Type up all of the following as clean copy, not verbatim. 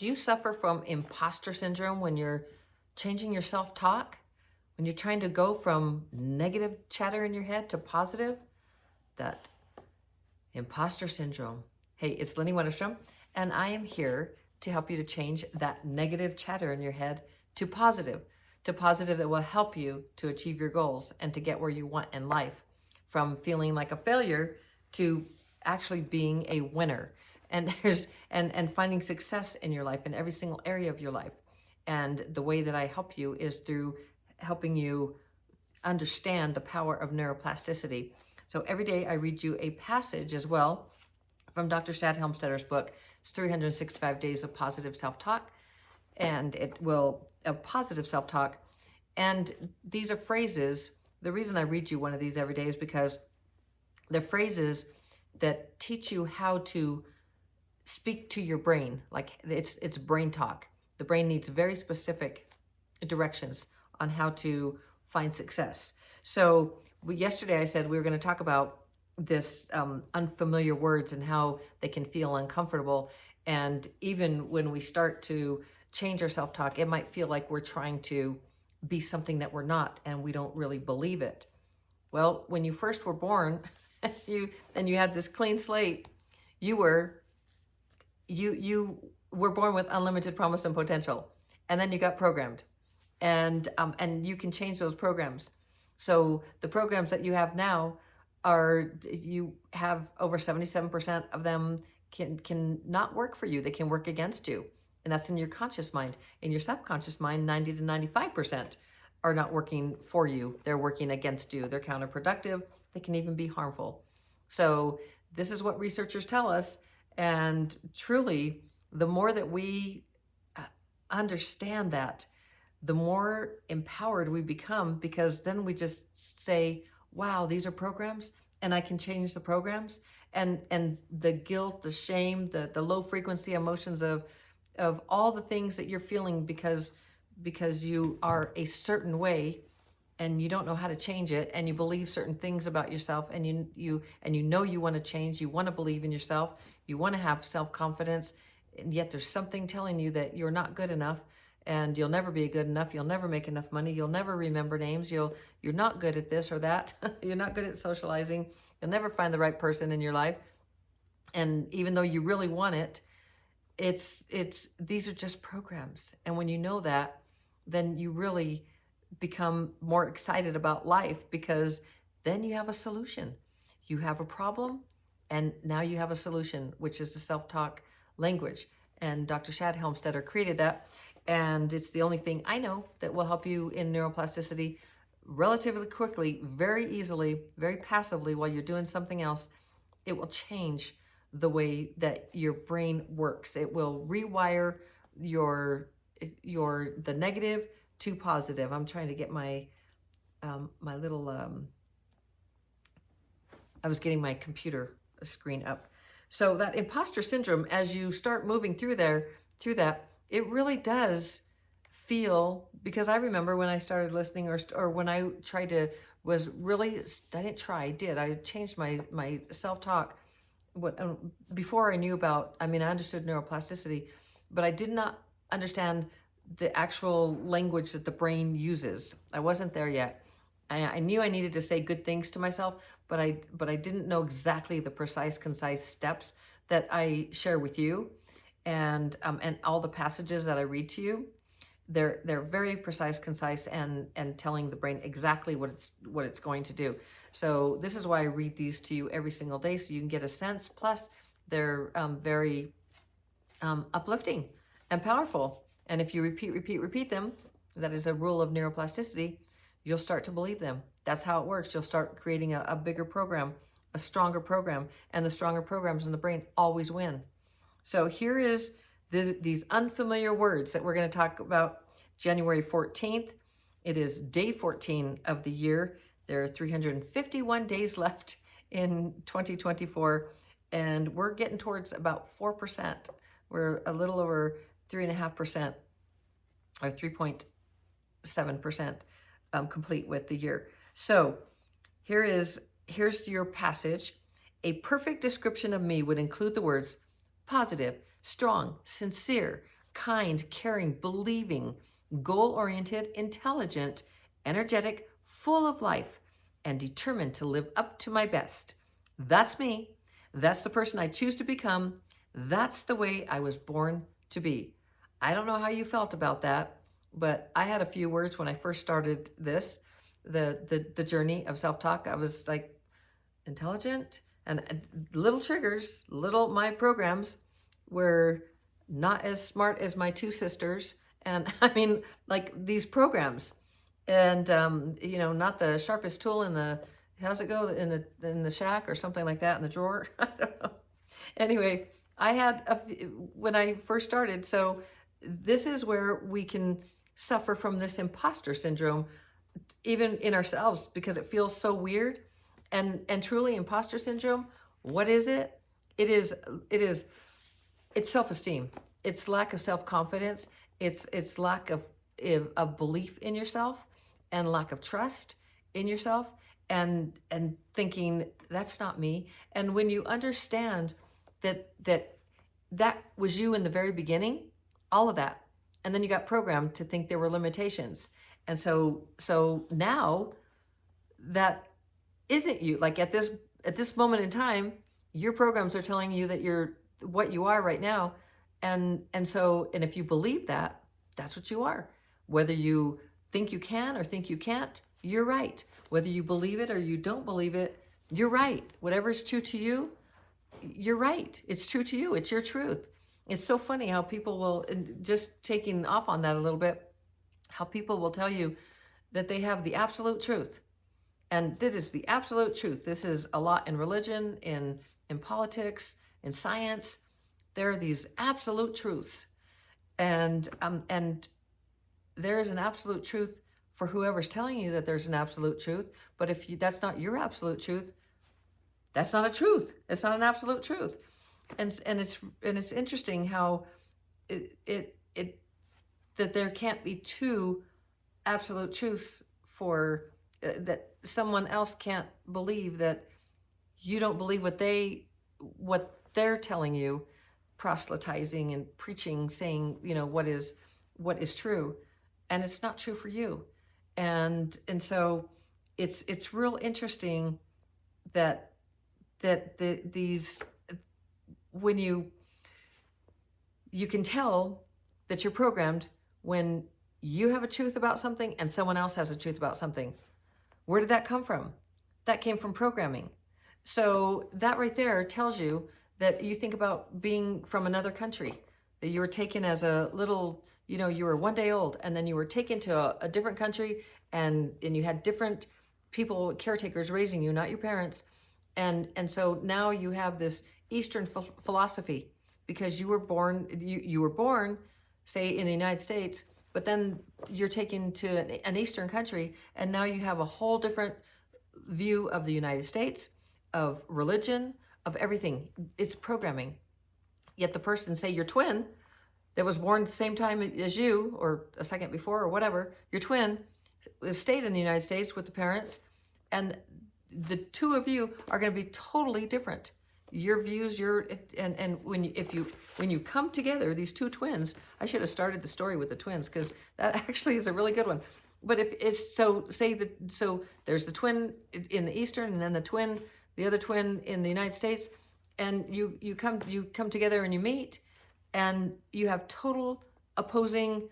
Do you suffer from imposter syndrome when you're changing your self-talk? When you're trying to go from negative chatter in your head to positive? That imposter syndrome. Hey, it's Lynnie Wennerstrom, and I am here to help you to change that negative chatter in your head to positive that will help you to achieve your goals and to get where you want in life, from feeling like a failure to actually being a winner. And and finding success in your life in every single area of your life. And the way that I help you is through helping you understand the power of neuroplasticity. So every day I read you a passage as well from Dr. Shad Helmstetter's book. It's 365 Days of Positive Self-Talk, and positive self-talk. And these are phrases. The reason I read you one of these every day is because they're phrases that teach you how to speak to your brain. Like it's brain talk. The brain needs very specific directions on how to find success. So yesterday I said we were going to talk about this unfamiliar words and how they can feel uncomfortable. And even when we start to change our self-talk, it might feel like we're trying to be something that we're not, and we don't really believe it. Well, when you first were born, you had this clean slate, you were born with unlimited promise and potential, and then you got programmed, and you can change those programs. So the programs that you have now you have over 77% of them can not work for you. They can work against you, and that's in your conscious mind. In your subconscious mind, 90 to 95% are not working for you. They're working against you. They're counterproductive. They can even be harmful. So this is what researchers tell us. And truly, the more that we understand that, the more empowered we become, because then we just say, wow, these are programs and I can change the programs. And the guilt, the shame, the low frequency emotions of all the things that you're feeling because you are a certain way and you don't know how to change it, and you believe certain things about yourself, and you know you want to change, you want to believe in yourself, you want to have self-confidence, and yet there's something telling you that you're not good enough, and you'll never be good enough, you'll never make enough money, you'll never remember names, you're not good at this or that, you're not good at socializing, you'll never find the right person in your life. And even though you really want it, these are just programs. And when you know that, then you really become more excited about life, because then you have a solution. You have a problem, and now you have a solution, which is the self-talk language. And Dr. Shad Helmstetter created that, and it's the only thing I know that will help you in neuroplasticity relatively quickly, very easily, very passively, while you're doing something else. It will change the way that your brain works. It will rewire the negative to positive. I'm trying to get my my little I was getting my computer screen up. So that imposter syndrome, as you start moving through that, it really does feel, because I remember when I started listening, or when I tried to, I didn't try, I did. I changed my self-talk. Before I knew about, I understood neuroplasticity, but I did not understand the actual language that the brain uses. I wasn't there yet. I knew I needed to say good things to myself, but I didn't know exactly the precise, concise steps that I share with you, and all the passages that I read to you. They're very precise, concise, and telling the brain exactly what it's going to do. So this is why I read these to you every single day, so you can get a sense. Plus, they're very uplifting and powerful. And if you repeat them, that is a rule of neuroplasticity, you'll start to believe them. That's how it works. You'll start creating a bigger program, a stronger program, and the stronger programs in the brain always win. So here is these unfamiliar words that we're going to talk about. January 14th. It is day 14 of the year. There are 351 days left in 2024, and we're getting towards about 4%. We're a little over 3.5%, or 3.7% complete with the year. So here's your passage. A perfect description of me would include the words positive, strong, sincere, kind, caring, believing, goal-oriented, intelligent, energetic, full of life, and determined to live up to my best. That's me. That's the person I choose to become. That's the way I was born to be. I don't know how you felt about that, but I had a few words when I first started this, the journey of self-talk. I was like, intelligent, and little triggers, my programs were not as smart as my two sisters. And I mean, like these programs, and not the sharpest tool in the, how's it go, in the shack or something like that, in the drawer. I don't know. Anyway, I had when I first started. So this is where we can suffer from this imposter syndrome, even in ourselves, because it feels so weird. And truly, imposter syndrome, what is it? It is it's self-esteem. It's lack of self-confidence. It's lack of belief in yourself, and lack of trust in yourself, and thinking that's not me. And when you understand that was you in the very beginning, all of that, and then you got programmed to think there were limitations. And so now that isn't you. Like at this moment in time, your programs are telling you that you're what you are right now. And if you believe that, that's what you are. Whether you think you can or think you can't, you're right. Whether you believe it or you don't believe it, you're right. Whatever is true to you, you're right. It's true to you. It's your truth. It's so funny how people will, and just taking off on that a little bit, how people will tell you that they have the absolute truth. And that is the absolute truth. This is a lot in religion, in politics, in science. There are these absolute truths. And there is an absolute truth for whoever's telling you that there's an absolute truth. But if that's not your absolute truth, that's not a truth. It's not an absolute truth. And it's interesting how it that there can't be two absolute truths for that someone else can't believe that you don't believe what they're telling you, proselytizing and preaching, saying what is true, and it's not true for you. And so it's real interesting that these, when you can tell that you're programmed when you have a truth about something and someone else has a truth about something. Where did that come from? That came from programming. So that right there tells you that you think about being from another country, that you were taken as a little, you were 1 day old, and then you were taken to a different country, and you had different people, caretakers raising you, not your parents. And so now you have this Eastern philosophy, because you were born, you were born, say, in the United States, but then you're taken to an Eastern country, and now you have a whole different view of the United States, of religion, of everything. It's programming. Yet the person, say your twin, that was born at the same time as you, or a second before, or whatever, your twin stayed in the United States with the parents, and the two of you are going to be totally different. Your views, and when you come together, these two twins, I should have started the story with the twins, because that actually is a really good one. But if it's so there's the twin in the Eastern, and then the other twin in the United States, and you come together and you meet, and you have total opposing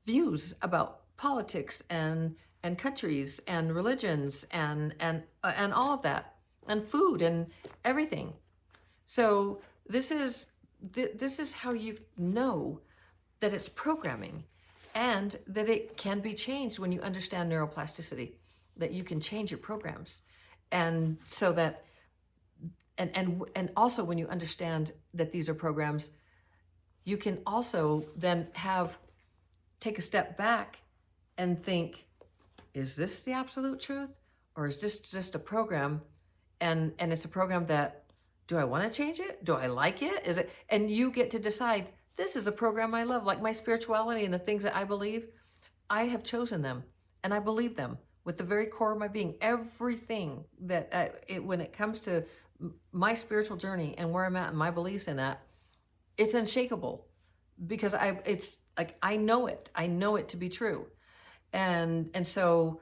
views about politics and countries and religions and all of that, and food and everything. So this is how you know that it's programming, and that it can be changed when you understand neuroplasticity, that you can change your programs. And so that and also when you understand that these are programs, you can also then take a step back and think, is this the absolute truth, or is this just a program? And it's a program that, do I want to change it? Do I like it? Is it? And you get to decide, this is a program I love, like my spirituality and the things that I believe. I have chosen them, and I believe them with the very core of my being. Everything that when it comes to my spiritual journey and where I'm at and my beliefs in that, it's unshakable. because it's like, I know it to be true. And so,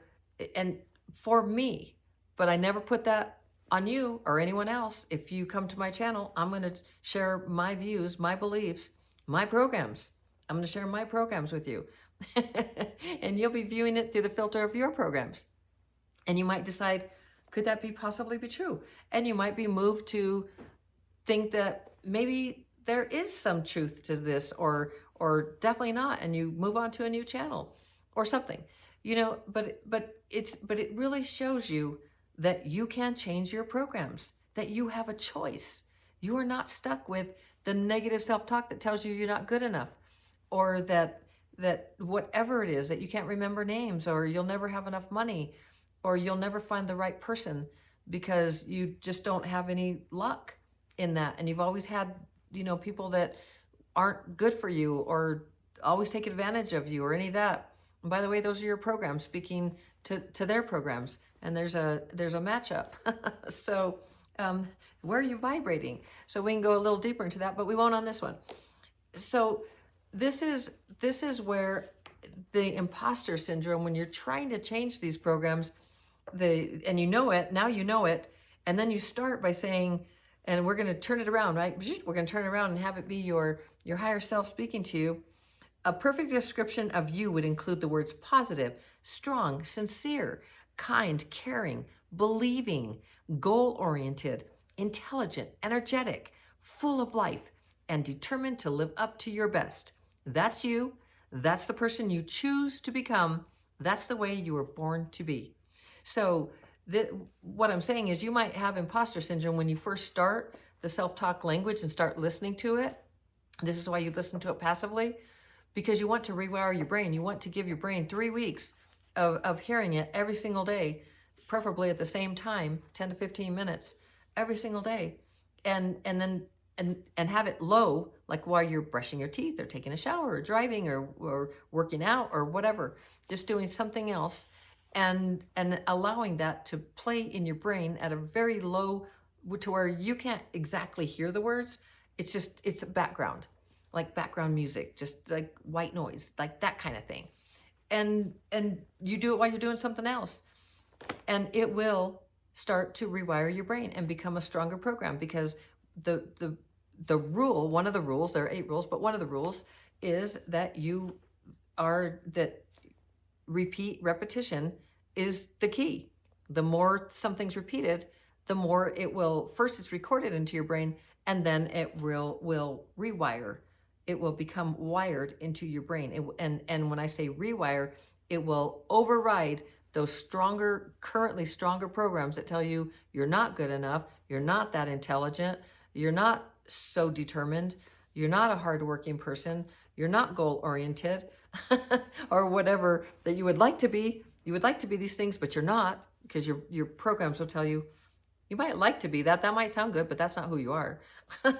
and for me, but I never put that on you or anyone else. If you come to my channel, I'm going to share my views, my beliefs, my programs. I'm going to share my programs with you. And you'll be viewing it through the filter of your programs. And you might decide, could that be possibly be true? And you might be moved to think that maybe there is some truth to this, or definitely not, and you move on to a new channel or something, but it really shows you that you can change your programs, that you have a choice. You are not stuck with the negative self-talk that tells you you're not good enough, or that whatever it is, that you can't remember names, or you'll never have enough money, or you'll never find the right person because you just don't have any luck in that, and you've always had people that aren't good for you or always take advantage of you or any of that. And by the way, those are your programs speaking to their programs, and there's a matchup. So where are you vibrating? So we can go a little deeper into that, but we won't on this one. So this is where the imposter syndrome, when you're trying to change these programs, and now you know it, and then you start by saying, and we're going to turn it around, right? We're going to turn it around and have it be your higher self speaking to you. A perfect description of you would include the words positive, strong, sincere, kind, caring, believing, goal-oriented, intelligent, energetic, full of life, and determined to live up to your best. That's you. That's the person you choose to become. That's the way you were born to be. So what I'm saying is, you might have imposter syndrome when you first start the self-talk language and start listening to it. This is why you listen to it passively, because you want to rewire your brain. You want to give your brain 3 weeks of hearing it every single day, preferably at the same time, 10 to 15 minutes every single day, and then have it low, like while you're brushing your teeth or taking a shower or driving or working out or whatever, just doing something else, and allowing that to play in your brain at a very low, to where you can't exactly hear the words. It's background, like background music, just like white noise, like that kind of thing. And you do it while you're doing something else, and it will start to rewire your brain and become a stronger program, because the rule, one of the rules, there are 8 rules, but one of the rules is that repetition is the key. The more something's repeated, the more it will, first it's recorded into your brain, and then it will rewire. It will become wired into your brain. And when I say rewire, it will override those currently stronger programs that tell you you're not good enough, you're not that intelligent, you're not so determined, you're not a hardworking person, you're not goal-oriented, or whatever that you would like to be. You would like to be these things, but you're not, because your programs will tell you, you might like to be that. That might sound good, but that's not who you are.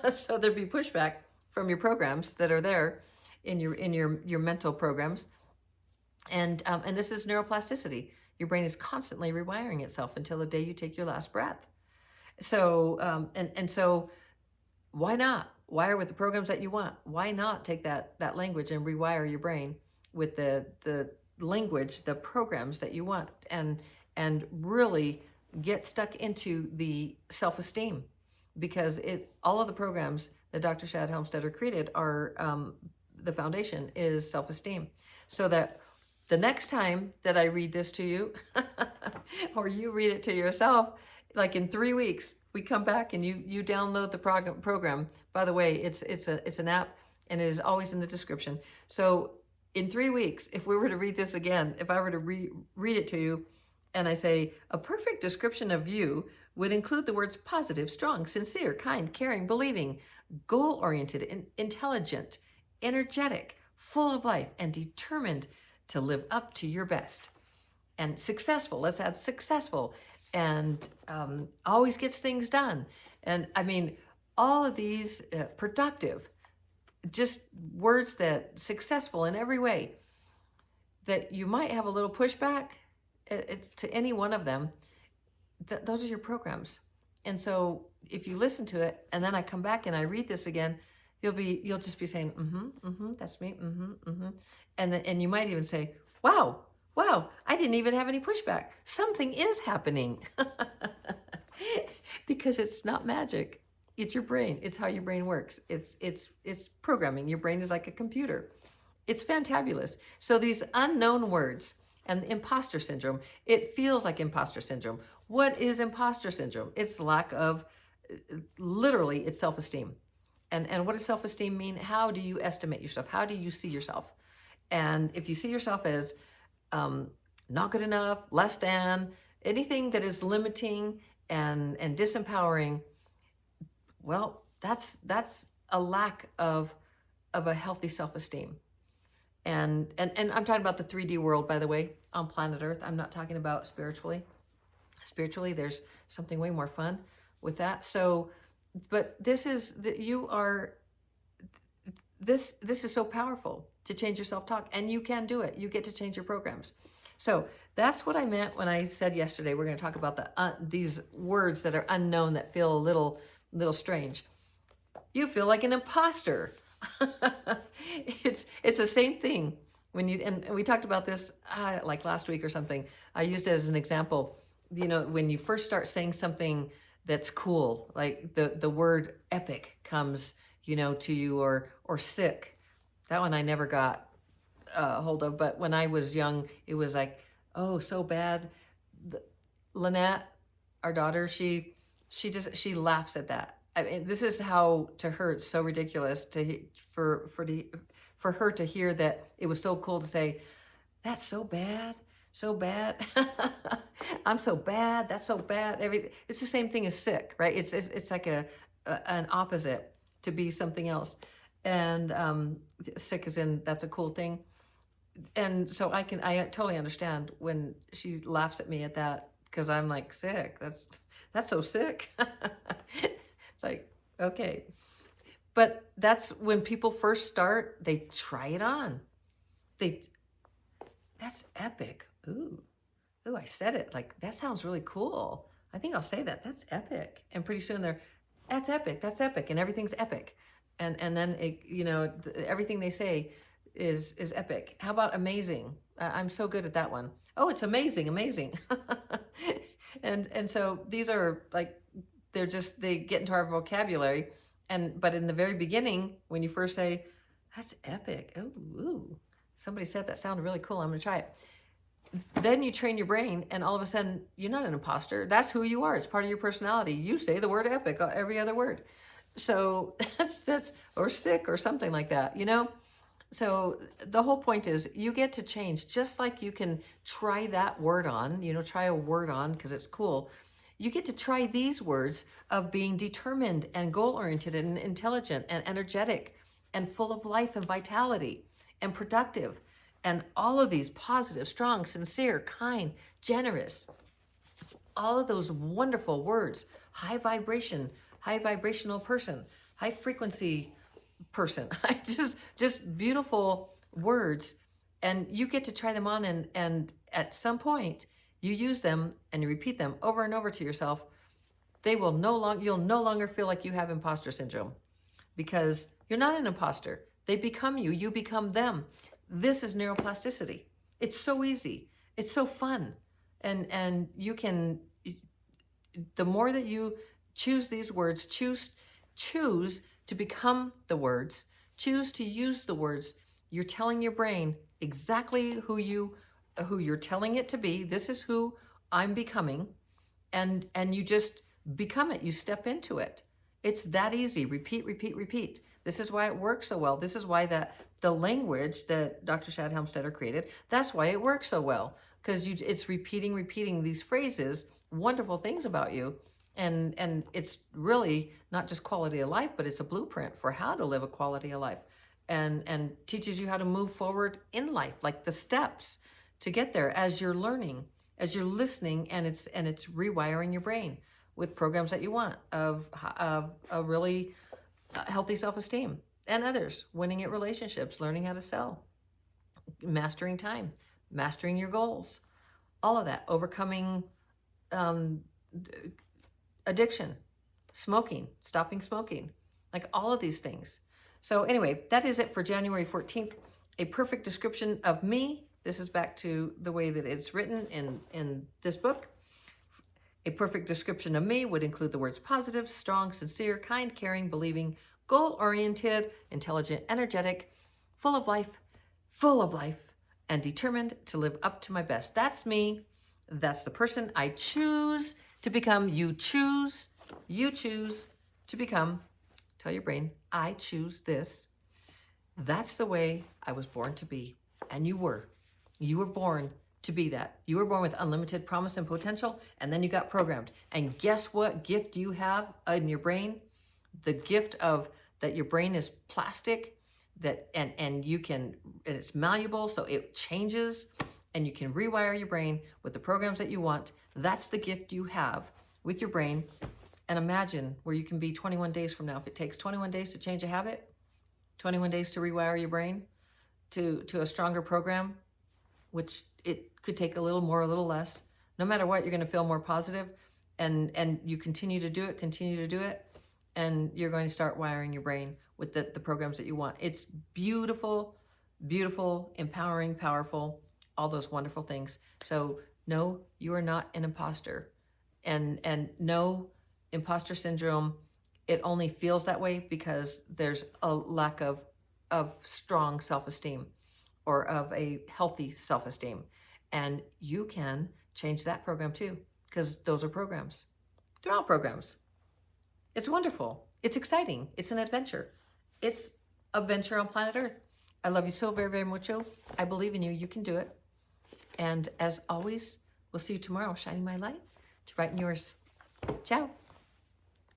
So there'd be pushback from your programs that are there in your mental programs. And this is neuroplasticity. Your brain is constantly rewiring itself until the day you take your last breath. So so why not wire with the programs that you want? Why not take that language and rewire your brain with the language, the programs that you want, and really get stuck into the self-esteem, because all of the programs that Dr. Shad Helmstetter created are the foundation is self-esteem. So that the next time that I read this to you, or you read it to yourself, like in 3 weeks, we come back and you download the program. By the way, it's an app, and it is always in the description. So in 3 weeks, if we were to read this again, if I were to read it to you, and I say, a perfect description of you would include the words positive, strong, sincere, kind, caring, believing, goal-oriented, intelligent, energetic, full of life, and determined to live up to your best. And successful, let's add successful, and always gets things done. And I mean, all of these, productive, just words that successful in every way, that you might have a little pushback to any one of them. Those are your programs. And so if you listen to it, and then I come back and I read this again, You'll just be saying, that's me, and then, and you might even say, wow, I didn't even have any pushback. Something is happening. Because it's not magic. It's your brain. It's how your brain works. It's programming. Your brain is like a computer. It's fantabulous. So these unknown words and imposter syndrome, it feels like imposter syndrome. What is imposter syndrome? It's lack of, literally, it's self-esteem. And what does self-esteem mean? How do you estimate yourself? How do you see yourself? And if you see yourself as not good enough, less than, anything that is limiting and disempowering, well, that's a lack of a healthy self-esteem. And I'm talking about the 3D world, by the way, on planet Earth. I'm not talking about spiritually. Spiritually, there's something way more fun with that. So, but this is that you are, this is so powerful to change your self-talk, and you can do it. You get to change your programs. So that's what I meant when I said yesterday we're going to talk about these words that are unknown, that feel a little strange. You feel like an imposter. It's the same thing when you, and we talked about this like last week or something. I used it as an example. You know, when you first start saying something that's cool, like the word epic comes, you know, to you, or sick. That one I never got hold of, but when I was young, it was like, oh, so bad. Lynette, our daughter, she laughs at that. I mean, this is how, to her, it's so ridiculous for her to hear that it was so cool to say, that's so bad, so bad. I'm so bad. That's so bad. It's the same thing as sick, right? It's like an opposite to be something else. And sick is in, that's a cool thing. And so I totally understand when she laughs at me at that, because I'm like, sick. That's so sick. It's like, okay. But that's when people first start, they try it on. That's epic. Ooh, I said it. Like, that sounds really cool. I think I'll say that. That's epic. And pretty soon that's epic. That's epic. And everything's epic. And then it, you know, everything they say is epic. How about amazing? I'm so good at that one. Oh, it's amazing. And so these are like, they get into our vocabulary. But in the very beginning, when you first say, that's epic. Oh, ooh, somebody said that sounded really cool. I'm going to try it. Then you train your brain, and all of a sudden, you're not an imposter. That's who you are. It's part of your personality. You say the word epic every other word. So that's or sick or something like that, you know? So the whole point is you get to change, just like you can try that word on, you know, try a word on because it's cool. You get to try these words of being determined and goal-oriented and intelligent and energetic and full of life and vitality and productive. And all of these positive, strong, sincere, kind, generous, all of those wonderful words, high vibration, high vibrational person, high frequency person, just beautiful words. And you get to try them on, and at some point you use them and you repeat them over and over to yourself. You'll no longer feel like you have imposter syndrome, because you're not an imposter. They become you, you become them. This is neuroplasticity. It's so easy. It's so fun. And you can, the more that you choose these words, choose to become the words, choose to use the words, you're telling your brain exactly who you're telling it to be. This is who I'm becoming. And you just become it. You step into it. It's that easy. Repeat, repeat, repeat. This is why it works so well. This is why the language that Dr. Shad Helmstetter created, that's why it works so well. Because it's repeating these phrases, wonderful things about you. And it's really not just quality of life, but it's a blueprint for how to live a quality of life, and teaches you how to move forward in life, like the steps to get there as you're learning, as you're listening, and it's rewiring your brain with programs that you want of a really healthy self-esteem and others, winning at relationships, learning how to sell, mastering time, mastering your goals, all of that, overcoming addiction, smoking, stopping smoking, like all of these things. So anyway, that is it for January 14th. A perfect description of me. This is back to the way that it's written in this book. A perfect description of me would include the words positive, strong, sincere, kind, caring, believing, goal-oriented, intelligent, energetic, full of life, and determined to live up to my best. That's me. That's the person I choose to become. You choose to become. Tell your brain, I choose this. That's the way I was born to be. And you were. You were born to be that. You were born with unlimited promise and potential, and then you got programmed. And guess what gift you have in your brain? The gift of that your brain is plastic, that and you can, and it's malleable, so it changes, and you can rewire your brain with the programs that you want. That's the gift you have with your brain. And imagine where you can be 21 days from now. If it takes 21 days to change a habit, 21 days to rewire your brain to a stronger program, which it could take a little more, a little less. No matter what, you're going to feel more positive, and you continue to do it, and you're going to start wiring your brain with the programs that you want. It's beautiful, beautiful, empowering, powerful, all those wonderful things. So no, you are not an imposter. And no, imposter syndrome, it only feels that way because there's a lack of strong self-esteem or of a healthy self-esteem. And you can change that program too, because those are programs. They're all programs. It's wonderful. It's exciting. It's an adventure. It's a venture on planet Earth. I love you so very, very much. I believe in you. You can do it. And as always, we'll see you tomorrow, shining my light to brighten yours. Ciao.